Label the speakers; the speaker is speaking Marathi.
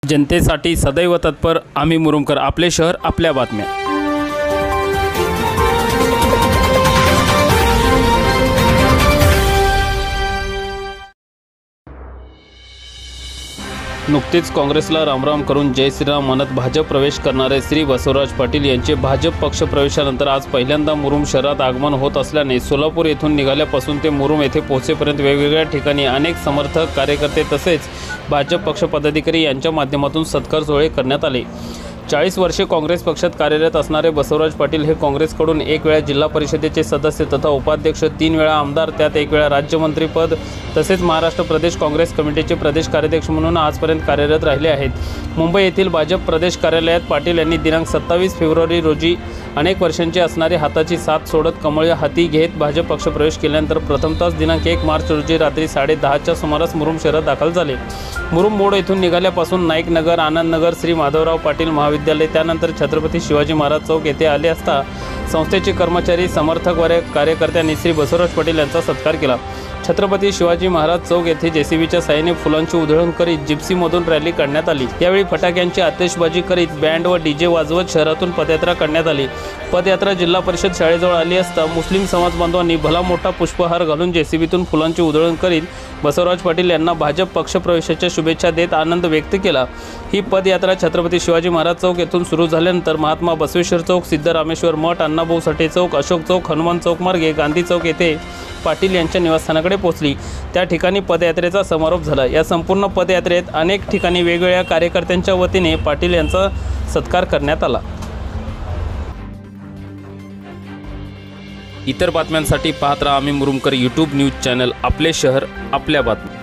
Speaker 1: जनतेसाठी सदैव तत्पर आम्ही मुरुमकर, आपले शहर आपल्या बातम्या। नुकतेच काँग्रेसला रामराम करून जय श्रीराम म्हणत भाजप प्रवेश करणारे श्री बसवराज पाटील यांचे भाजप पक्ष प्रवेशानंतर आज पहिल्यांदा मुरुम शहरात आगमन होत असल्याने सोलापूर येथून निघाल्यापासून ते मुरुम येथे पोहोचेपर्यंत वेगवेगळ्या ठिकाणी अनेक समर्थक, कार्यकर्ते तसेच भाजप पक्ष पदाधिकारी यांच्या माध्यमातून सत्कार सोहळे करण्यात आले। 40 वर्षे काँग्रेस पक्षात कार्यरत असणारे बसवराज पाटील हे काँग्रेसकडून 1 वेळा जिल्हा परिषदेचे सदस्य तथा उपाध्यक्ष, 3 वेळा आमदार, त्यात 1 वेळा राज्यमंत्रीपद तसेच महाराष्ट्र प्रदेश काँग्रेस कमिटीचे प्रदेश कार्याध्यक्ष म्हणून आजपर्यंत कार्यरत राहिले आहेत। मुंबई येथील भाजप प्रदेश कार्यालयात पाटील यांनी दिनांक 27 फेब्रुवारी रोजी अनेक वर्षांची असणारी हाताची साथ सोडत कमळ हाती घेत भाजप पक्ष प्रवेश केल्यानंतर प्रथमतःच दिनांक 1 मार्च रोजी रात्री 10:30च्या सुमारास मुरुम शहरात दाखल झाले। मुरुम मोड येथून निघाल्यापासून नाईक नगर, आनंद नगर, श्री माधवराव पाटील महाविद्यालय, त्यानंतर छत्रपती शिवाजी महाराज चौक येथे आले असता संस्थेचे कर्मचारी, समर्थक व कार्यकर्त्यांनी श्री बसवराज पाटील यांचा सत्कार केला। छत्रपती शिवाजी महाराज चौक येथे जेसीबीच्या साहाय्याने फुलांची उधळण करीत जिप्सीमधून रॅली काढण्यात आली। यावेळी फटाक्यांची आतिषबाजी करीत बँड व डीजे वाजवत शहरातून पदयात्रा काढण्यात आली। पदयात्रा जिल्हा परिषद शाळेजवळ आली असता मुस्लिम समाज बांधवांनी भला मोठा पुष्पहार घालून जेसीबीतून फुलांची उधळण करीत बसवराज पाटील यांना भाजप पक्ष प्रवेशाच्या शुभेच्छा देत आनंद व्यक्त केला। ही पदयात्रा छत्रपती शिवाजी महाराज चौक येथून सुरू झाल्यानंतर महात्मा बसवेश्वर चौक, सिद्धरामेश्वर मठ, अण्णाभाऊ साठे चौक, अशोक चौक, हनुमान चौक मार्गे गांधी चौक येथे पाटील यांच्या निवासस्थानाकडे पोहोचली। त्या ठिकाणी पदयात्रेचा समारोप झाला। या संपूर्ण पदयात्रेत अनेक ठिकाणी वेगवेगळ्या कार्यकर्त्यांच्या वतीने पाटील यांचा सत्कार करण्यात आला। इतर बातम्यांसाठी पाहत रहा आम्ही मुरुमकर यूट्यूब न्यूज चॅनल, आपले शहर आपल्या बातम्या।